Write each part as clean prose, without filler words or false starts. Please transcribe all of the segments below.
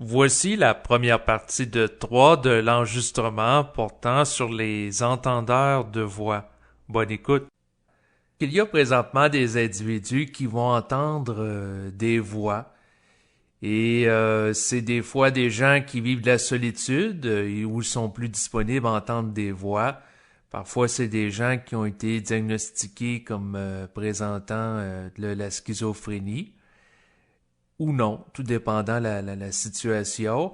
Voici la première partie de 3 de l'enregistrement portant sur les entendeurs de voix. Bonne écoute. Il y a présentement des individus qui vont entendre des voix et c'est des fois des gens qui vivent de la solitude et où ils sont plus disponibles à entendre des voix. Parfois, c'est des gens qui ont été diagnostiqués comme présentant de la schizophrénie ou non, tout dépendant la situation.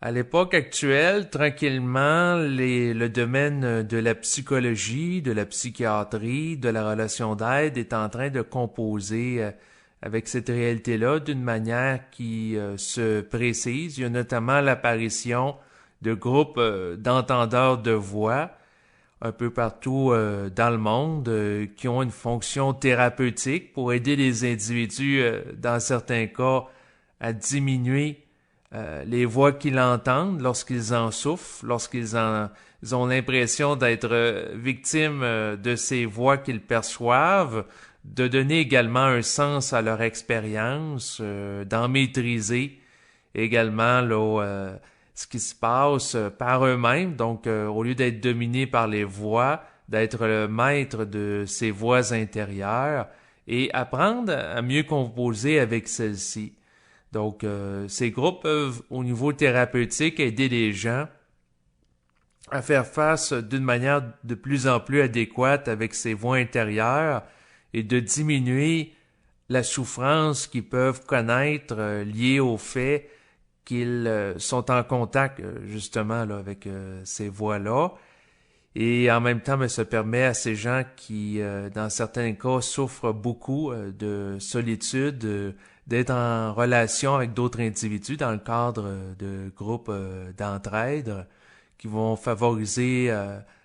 À l'époque actuelle, tranquillement, le domaine de la psychologie, de la psychiatrie, de la relation d'aide est en train de composer avec cette réalité-là d'une manière qui se précise. Il y a notamment l'apparition de groupes d'entendeurs de voix un peu partout dans le monde qui ont une fonction thérapeutique pour aider les individus, dans certains cas, à diminuer les voix qu'ils entendent lorsqu'ils en souffrent, ils ont l'impression d'être victimes de ces voix qu'ils perçoivent, de donner également un sens à leur expérience, d'en maîtriser également là, ce qui se passe par eux-mêmes, donc au lieu d'être dominés par les voix, d'être le maître de ces voix intérieures et apprendre à mieux composer avec celles-ci. Donc, ces groupes peuvent, au niveau thérapeutique, aider les gens à faire face d'une manière de plus en plus adéquate avec ces voix intérieures et de diminuer la souffrance qu'ils peuvent connaître liée au fait qu'ils sont en contact justement là, avec ces voix-là. Et en même temps, mais ça permet à ces gens qui, dans certains cas, souffrent beaucoup de solitude, d'être en relation avec d'autres individus dans le cadre de groupes d'entraide qui vont favoriser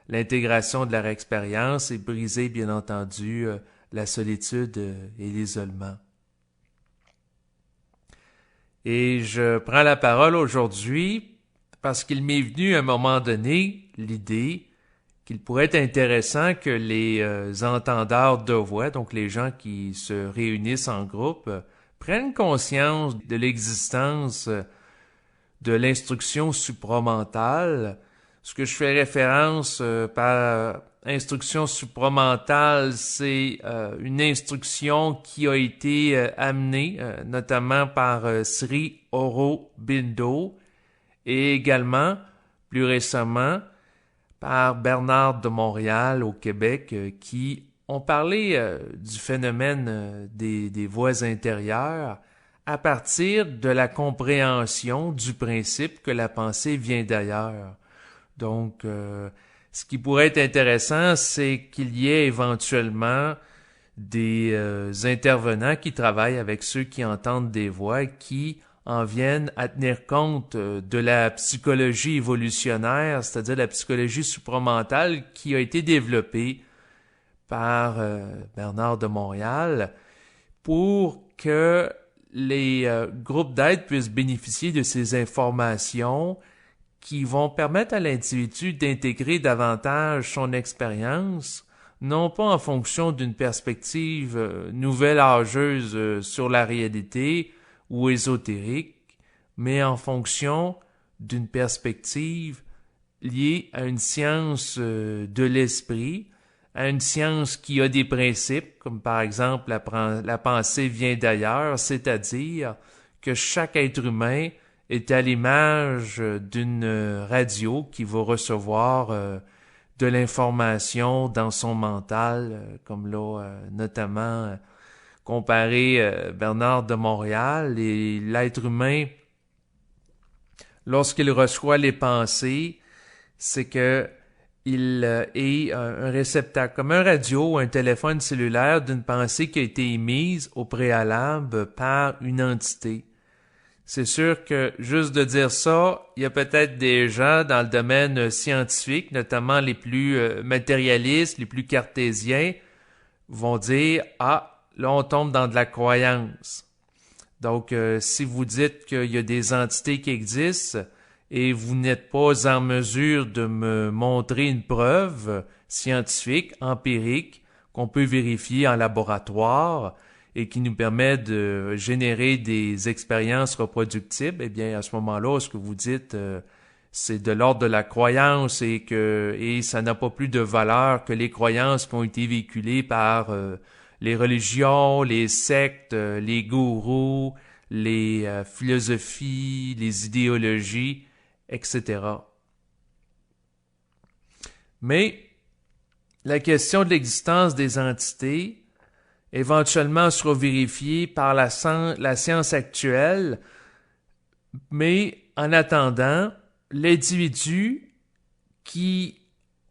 l'intégration de leur expérience et briser, bien entendu, la solitude et l'isolement. Et je prends la parole aujourd'hui parce qu'il m'est venu à un moment donné l'idée qu'il pourrait être intéressant que les entendeurs de voix, donc les gens qui se réunissent en groupe, prennent conscience de l'existence de l'instruction supramentale. Ce que je fais référence par instruction supramentale, c'est une instruction qui a été amenée notamment par Sri Aurobindo et également, plus récemment, par Bernard de Montréal au Québec qui ont parlé du phénomène des voix intérieures à partir de la compréhension du principe que la pensée vient d'ailleurs. Donc, ce qui pourrait être intéressant, c'est qu'il y ait éventuellement des intervenants qui travaillent avec ceux qui entendent des voix et qui en viennent à tenir compte de la psychologie évolutionnaire, c'est-à-dire la psychologie supramentale qui a été développée par Bernard de Montréal pour que les groupes d'aide puissent bénéficier de ces informations qui vont permettre à l'individu d'intégrer davantage son expérience, non pas en fonction d'une perspective nouvelle âgeuse sur la réalité ou ésotérique, mais en fonction d'une perspective liée à une science de l'esprit, à une science qui a des principes, comme par exemple la pensée vient d'ailleurs, c'est-à-dire que chaque être humain est à l'image d'une radio qui va recevoir de l'information dans son mental, comme là, notamment comparé Bernard de Montréal, et l'être humain, lorsqu'il reçoit les pensées, c'est que il est un réceptacle, comme un radio ou un téléphone cellulaire d'une pensée qui a été émise au préalable par une entité. C'est sûr que juste de dire ça, il y a peut-être des gens dans le domaine scientifique, notamment les plus matérialistes, les plus cartésiens, vont dire « Ah, là on tombe dans de la croyance ». Donc, si vous dites qu'il y a des entités qui existent et vous n'êtes pas en mesure de me montrer une preuve scientifique, empirique, qu'on peut vérifier en laboratoire, et qui nous permet de générer des expériences reproductibles, eh bien, à ce moment-là, ce que vous dites, c'est de l'ordre de la croyance et ça n'a pas plus de valeur que les croyances qui ont été véhiculées par les religions, les sectes, les gourous, les philosophies, les idéologies, etc. Mais la question de l'existence des entités éventuellement sera vérifiée par la science actuelle, mais en attendant, l'individu qui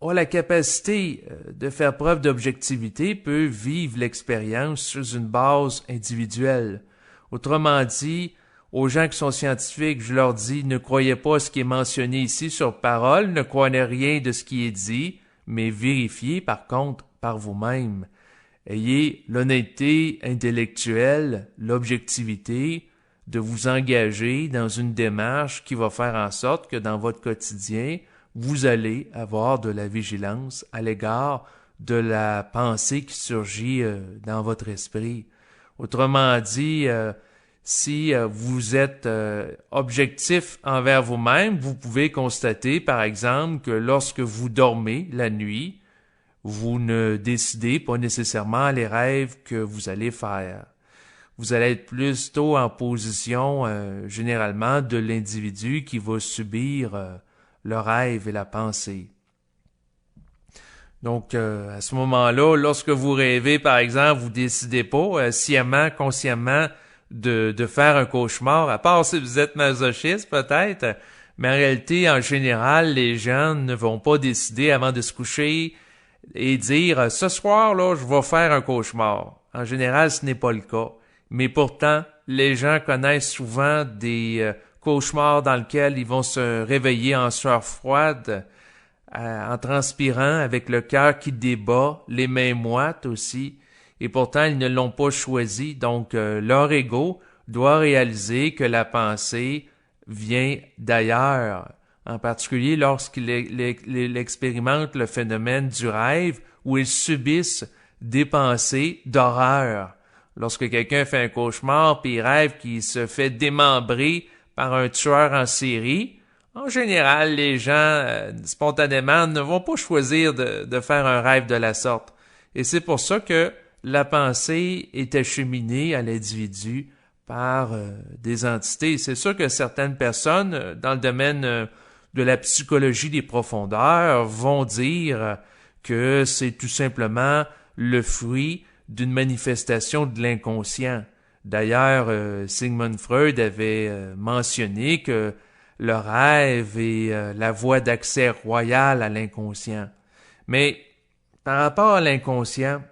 a la capacité de faire preuve d'objectivité peut vivre l'expérience sur une base individuelle. Autrement dit, aux gens qui sont scientifiques, je leur dis, ne croyez pas ce qui est mentionné ici sur parole, ne croyez rien de ce qui est dit, mais vérifiez par contre par vous-même. Ayez l'honnêteté intellectuelle, l'objectivité de vous engager dans une démarche qui va faire en sorte que dans votre quotidien, vous allez avoir de la vigilance à l'égard de la pensée qui surgit dans votre esprit. Autrement dit, si vous êtes objectif envers vous-même, vous pouvez constater, par exemple, que lorsque vous dormez la nuit, vous ne décidez pas nécessairement les rêves que vous allez faire. Vous allez être plutôt en position, généralement, de l'individu qui va subir le rêve et la pensée. Donc, à ce moment-là, lorsque vous rêvez, par exemple, vous décidez pas, sciemment, consciemment, de faire un cauchemar, à part si vous êtes masochiste, peut-être, mais en réalité, en général, les gens ne vont pas décider avant de se coucher et dire « Ce soir, là, je vais faire un cauchemar ». En général, ce n'est pas le cas. Mais pourtant, les gens connaissent souvent des cauchemars dans lesquels ils vont se réveiller en sueur froide, en transpirant, avec le cœur qui débat, les mains moites aussi. Et pourtant, ils ne l'ont pas choisi. Donc, leur ego doit réaliser que la pensée vient d'ailleurs. En particulier lorsqu'ils expérimentent le phénomène du rêve où ils subissent des pensées d'horreur. Lorsque quelqu'un fait un cauchemar puis il rêve qu'il se fait démembrer par un tueur en série, en général, les gens, spontanément, ne vont pas choisir de faire un rêve de la sorte. Et c'est pour ça que la pensée est acheminée à l'individu par des entités. C'est sûr que certaines personnes, dans le domaine de la psychologie des profondeurs, vont dire que c'est tout simplement le fruit d'une manifestation de l'inconscient. D'ailleurs, Sigmund Freud avait mentionné que le rêve est la voie d'accès royale à l'inconscient. Mais par rapport à l'inconscient,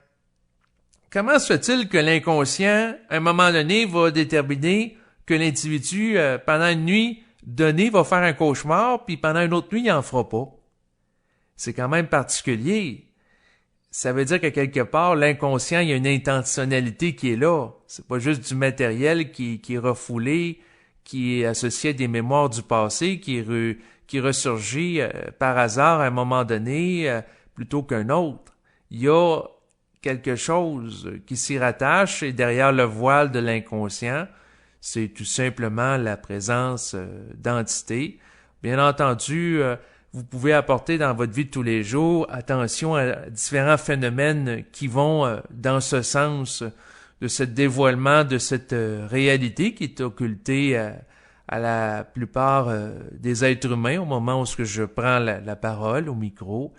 comment se fait-il que l'inconscient, à un moment donné, va déterminer que l'individu, pendant une nuit donnée, va faire un cauchemar, puis pendant une autre nuit, il n'en fera pas? C'est quand même particulier. Ça veut dire que quelque part, l'inconscient, il y a une intentionnalité qui est là. C'est pas juste du matériel qui est refoulé, qui est associé à des mémoires du passé, qui ressurgit par hasard à un moment donné plutôt qu'un autre. Il y a quelque chose qui s'y rattache et derrière le voile de l'inconscient, c'est tout simplement la présence d'entités. Bien entendu, vous pouvez apporter dans votre vie de tous les jours attention à différents phénomènes qui vont dans ce sens de ce dévoilement de cette réalité qui est occultée à la plupart des êtres humains au moment où je prends la parole au micro.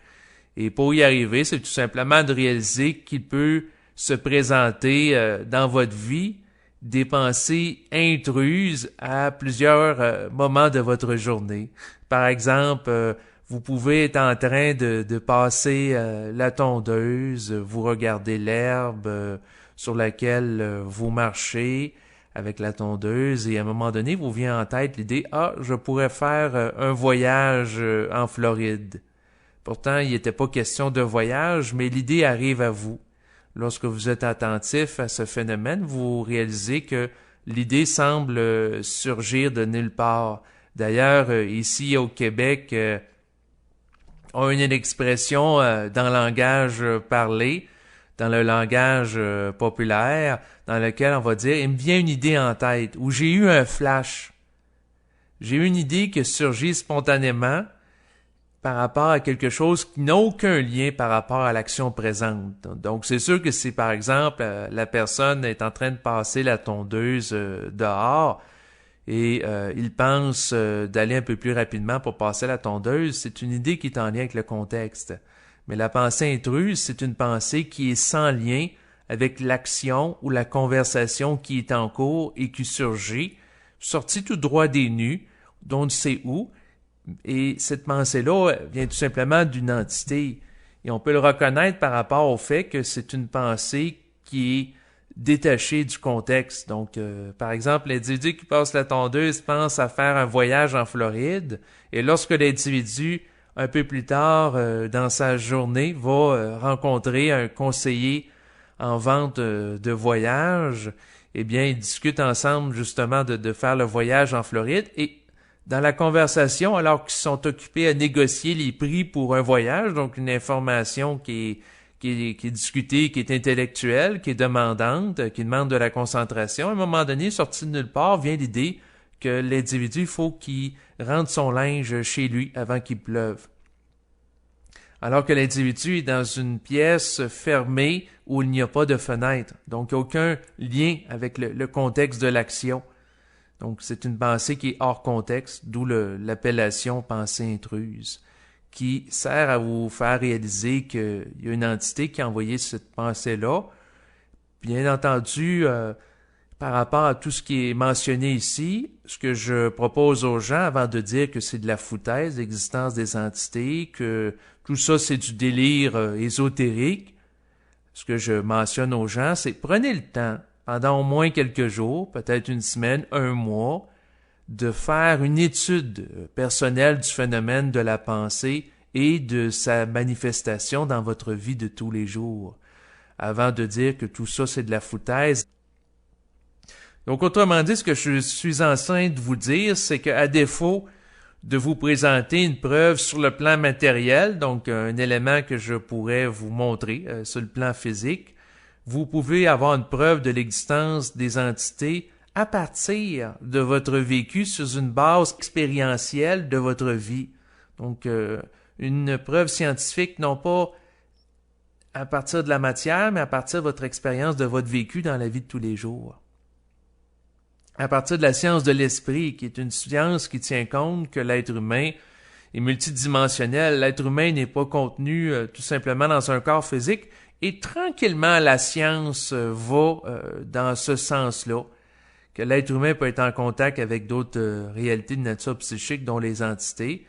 Et pour y arriver, c'est tout simplement de réaliser qu'il peut se présenter dans votre vie des pensées intruses à plusieurs moments de votre journée. Par exemple, vous pouvez être en train de passer la tondeuse, vous regardez l'herbe sur laquelle vous marchez avec la tondeuse et à un moment donné, vous vient en tête l'idée « Ah, je pourrais faire un voyage en Floride ». Pourtant, il n'était pas question de voyage, mais l'idée arrive à vous. Lorsque vous êtes attentif à ce phénomène, vous réalisez que l'idée semble surgir de nulle part. D'ailleurs, ici au Québec, on a une expression dans le langage parlé, dans le langage populaire, dans lequel on va dire « il me vient une idée en tête » ou « j'ai eu un flash ». J'ai eu une idée qui surgit spontanément par rapport à quelque chose qui n'a aucun lien par rapport à l'action présente. Donc, c'est sûr que si, par exemple, la personne est en train de passer la tondeuse dehors et il pense d'aller un peu plus rapidement pour passer la tondeuse, c'est une idée qui est en lien avec le contexte. Mais la pensée intruse, c'est une pensée qui est sans lien avec l'action ou la conversation qui est en cours et qui surgit, sortie tout droit des nues, d'on ne sait où. Et cette pensée-là vient tout simplement d'une entité. Et on peut le reconnaître par rapport au fait que c'est une pensée qui est détachée du contexte. Donc, par exemple, l'individu qui passe la tondeuse pense à faire un voyage en Floride. Et lorsque l'individu, un peu plus tard dans sa journée, va rencontrer un conseiller en vente de voyage, eh bien, ils discutent ensemble justement de faire le voyage en Floride. Et dans la conversation, alors qu'ils sont occupés à négocier les prix pour un voyage, donc une information qui est discutée, qui est intellectuelle, qui est demandante, qui demande de la concentration, à un moment donné, sorti de nulle part, vient l'idée que l'individu, il faut qu'il rentre son linge chez lui avant qu'il pleuve. Alors que l'individu est dans une pièce fermée où il n'y a pas de fenêtre, donc aucun lien avec le contexte de l'action. Donc, c'est une pensée qui est hors contexte, d'où l'appellation pensée intruse, qui sert à vous faire réaliser qu'il y a une entité qui a envoyé cette pensée-là. Bien entendu, par rapport à tout ce qui est mentionné ici, ce que je propose aux gens, avant de dire que c'est de la foutaise, l'existence des entités, que tout ça c'est du délire ésotérique, ce que je mentionne aux gens, c'est prenez le temps, pendant au moins quelques jours, peut-être une semaine, un mois, de faire une étude personnelle du phénomène de la pensée et de sa manifestation dans votre vie de tous les jours, avant de dire que tout ça c'est de la foutaise. Donc, autrement dit, ce que je suis en train de vous dire, c'est qu'à défaut de vous présenter une preuve sur le plan matériel, donc un élément que je pourrais vous montrer sur le plan physique, vous pouvez avoir une preuve de l'existence des entités à partir de votre vécu sur une base expérientielle de votre vie. Donc, une preuve scientifique, non pas à partir de la matière, mais à partir de votre expérience de votre vécu dans la vie de tous les jours. À partir de la science de l'esprit, qui est une science qui tient compte que l'être humain est multidimensionnel. L'être humain n'est pas contenu tout simplement dans un corps physique. Et tranquillement, la science va dans ce sens-là, que l'être humain peut être en contact avec d'autres réalités de nature psychique, dont les entités.